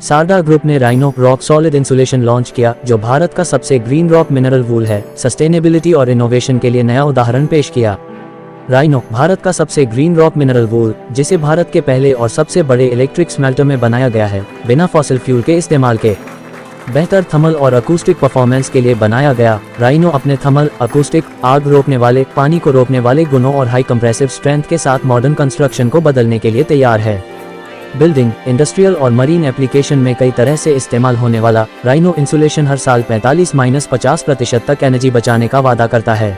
सारदा group ने rhino rock solid insulation launch किया, जो भारत का सबसे ग्रीन रॉक मिनरल वूल है। सस्टेनेबिलिटी और इनोवेशन के लिए नया उदाहरण पेश किया। राइनो भारत का सबसे ग्रीन रॉक मिनरल वूल, जिसे भारत के पहले और सबसे बड़े इलेक्ट्रिक स्मेल्टर में बनाया गया है, बिना फॉसिल फ्यूल के इस्तेमाल के। बेहतर थर्मल और अकूस्टिक परफॉर्मेंस के लिए बनाया गया, राइनो अपने थर्मल, अकूस्टिक, आग रोकने वाले, पानी को रोकने वाले गुणों और हाई कंप्रेसिव स्ट्रेंथ के साथ मॉडर्न कंस्ट्रक्शन को बदलने के लिए तैयार है। बिल्डिंग, इंडस्ट्रियल और मरीन एप्लीकेशन में कई तरह से इस्तेमाल होने वाला राइनो इंसुलेशन हर साल 45-50% तक एनर्जी बचाने का वादा करता है।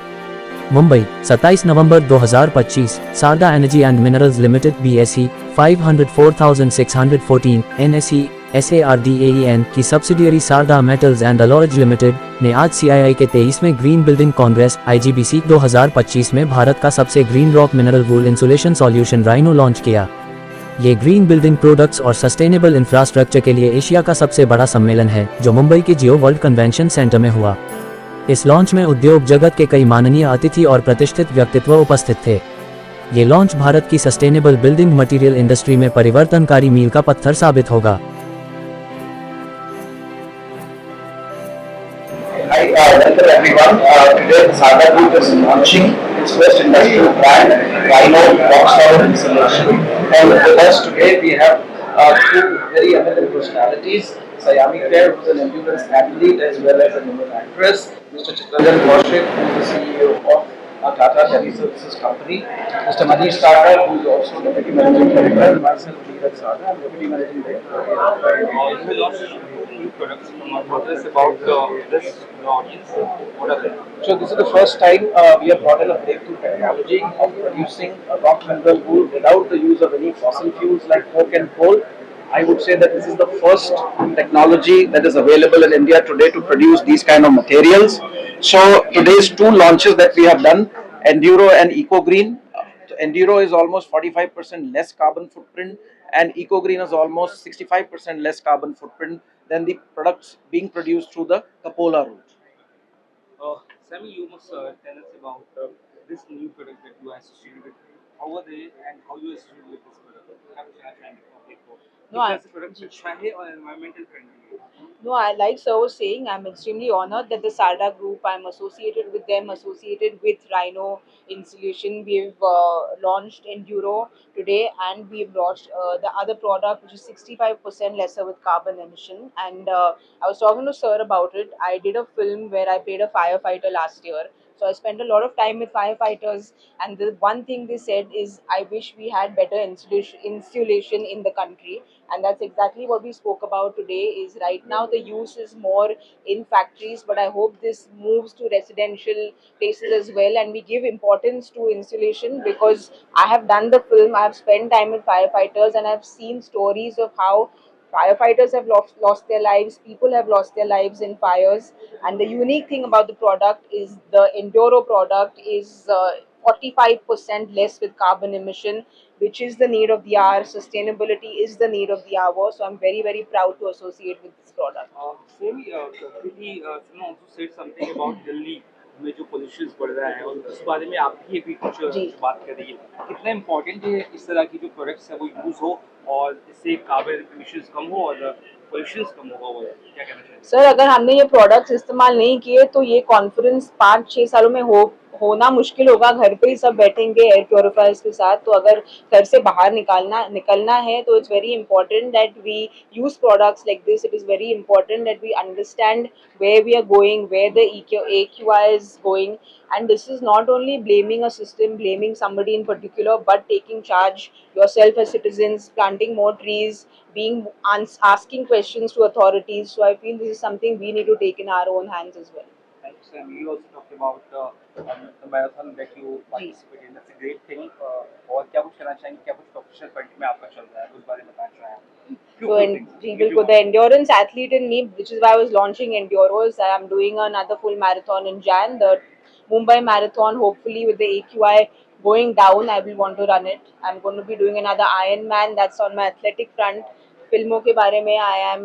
मुंबई, 27 नवंबर 2025। Sarda energy and minerals limited BSE 504614 NSE SARDAEN की subsidiary Sarda metals and alloys limited ने आज CII के 23वें ग्रीन बिल्डिंग कांग्रेस IGBC 2025 में भारत का सबसे green rock mineral wool insulation solution Rhino launch किया। ये ग्रीन बिल्डिंग प्रोडक्ट्स और सस्टेनेबल इंफ्रास्ट्रक्चर के लिए एशिया का सबसे बड़ा सम्मेलन है, जो मुंबई के जियो वर्ल्ड कन्वेंशन सेंटर में हुआ। इस लॉन्च में उद्योग जगत के कई माननीय अतिथि और प्रतिष्ठित व्यक्तित्व उपस्थित थे। ये लॉन्च भारत की सस्टेनेबल बिल्डिंग मटेरियल इंडस्ट्री में परिवर्तनकारी मील का पत्थर साबित होगा। Hi, welcome everyone. Today the Saga Group is launching its first industrial brand, Rhino Rock Solid Insulation. And with us today we have two very eminent personalities, Sayami Kher, who is an endurance athlete as well as an Indian actress, Mr. Chittaranjan Kaushik, who is the CEO of Tata Teleservices Company, Mr. Manish Tata, who is also Deputy Managing Director, and myself, Neeraj Sada, I'm Deputy Managing Director. We launched new products from our brothers about this audience. What are they? So this is the first time we have brought in a breakthrough technology of producing a rock mineral wool without the use of any fossil fuels like coke and coal. I would say that this is the first technology that is available in India today to produce these kind of materials. So today's two launches that we have done, Enduro and EcoGreen. Enduro is almost 45% less carbon footprint and EcoGreen is almost 65% less carbon footprint than the products being produced through the Capola route. Sammy, you must tell us about this new product that you are associated with. How are they and how you associated with this product? क्या कुछ कहना चाहेंगे public को? No, किस तरह से product अच्छा है और environmental friendly है? No, I like sir was saying, I'm extremely honored that the Sarda Group, I'm associated with them, associated with Rhino Insulation. We've launched Enduro today and we've launched the other product which is 65% lesser with carbon emission. And I was talking to sir about it. I did a film where I played a firefighter last year. So I spent a lot of time with firefighters, and the one thing they said is, I wish we had better insulation in the country, and that's exactly what we spoke about today. Is right now the use is more in factories, but I hope this moves to residential places as well, and we give importance to insulation because I have done the film, I have spent time with firefighters, and I've seen stories of how firefighters have lost their lives, people have lost their lives in fires. And the unique thing about the product is the Enduro product is 45% less with carbon emission, which is the need of the hour. Sustainability is the need of the hour. So I'm very, very proud to associate with this product. Sammy, quickly, someone also said something about Delhi में जो pollution बढ़ रहा है और उस बारे में आपकी भी कुछ बात करिए। कितना इम्पोर्टेंट है इस तरह की जो प्रोडक्ट्स है वो यूज़ हो और इससे कार्बन एमिशंस कम हो और पोल्यूशन कम होगा, वो क्या कहना चाहिए? सर, अगर हमने ये प्रोडक्ट्स इस्तेमाल नहीं किए तो ये कॉन्फ्रेंस 5-6 सालों में होना मुश्किल होगा। घर पे ही सब बैठेंगे एयर प्योरीफायर्स के साथ। तो अगर घर से बाहर निकलना है तो it's very important that we use products like this. It is very important that we understand where we are going, where the AQI is going, and this is not only blaming a system, blaming somebody in particular, but taking charge yourself as citizens, planting more trees, being asking questions to authorities. So I feel this is something we need to take in our own hands as well. Thanks, Sam. You also talked about the marathon that you participate in. That's a great thing. और क्या कुछ कहना चाहेंगे? क्या कुछ professional field में आपका चल रहा है? उस बारे में बताना चाहें? So the endurance athlete in me, which is why I was launching Enduros. I am doing another full marathon in Jan, the Mumbai Marathon. Hopefully, with the AQI going down, I will want to run it. I'm going to be doing another Ironman. That's on my athletic front. फिल्मों के बारे में I am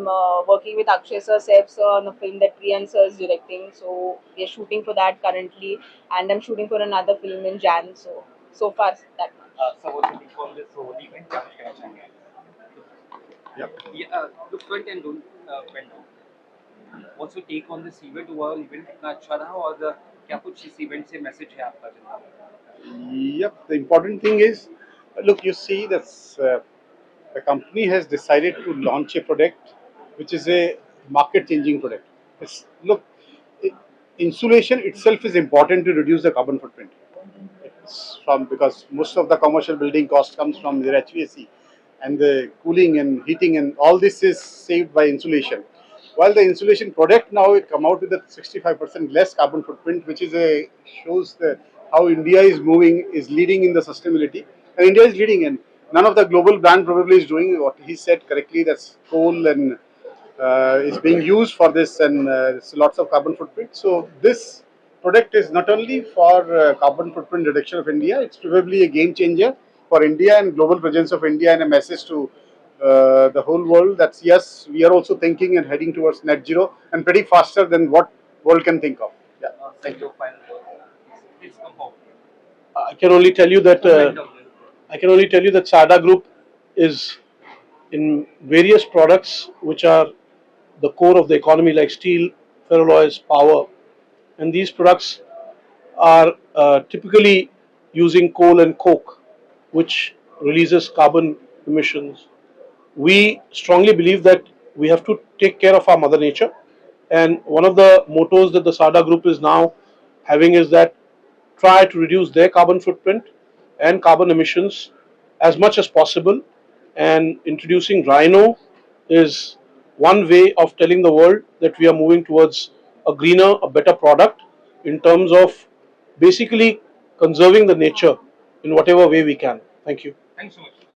working with Akshay sir, Saif sir on a film that Priyan sir is directing. So we are shooting for that currently, and I'm shooting for another film in Jan. So far that much. So what's the big one this whole event? क्या कुछ कहना चाहेंगे? Yeah. Yeah, look front and don't bend down. What's your take on this event? Overall event कितना अच्छा रहा और क्या कुछ इस इवेंट से मैसेज है आपका जनाब? Yep. The important thing is, look, you see that the company has decided to launch a product which is a market-changing product. Look, insulation itself is important to reduce the carbon footprint. It's from because most of the commercial building cost comes from their HVAC, and the cooling and heating and all this is saved by insulation. While the insulation product now will come out with a 65% less carbon footprint, which is a shows the how India is moving, is leading in the sustainability, and India is leading in. None of the global brand probably is doing what he said correctly. That's coal and is being used for this, and it's lots of carbon footprint. So this product is not only for carbon footprint reduction of India, it's probably a game changer for India and global presence of India, and a message to the whole world that yes, we are also thinking and heading towards net zero, and pretty faster than what world can think of. Yeah. Thank you. Final word. Please come forward. I can only tell you that Sada Group is in various products which are the core of the economy, like steel, ferroalloys, power, and these products are typically using coal and coke, which releases carbon emissions. We strongly believe that we have to take care of our mother nature, and one of the mottos that the Sada Group is now having is that try to reduce their carbon footprint and carbon emissions as much as possible. And introducing Rhino is one way of telling the world that we are moving towards a greener, a better product in terms of basically conserving the nature in whatever way we can. Thank you. Thanks so much.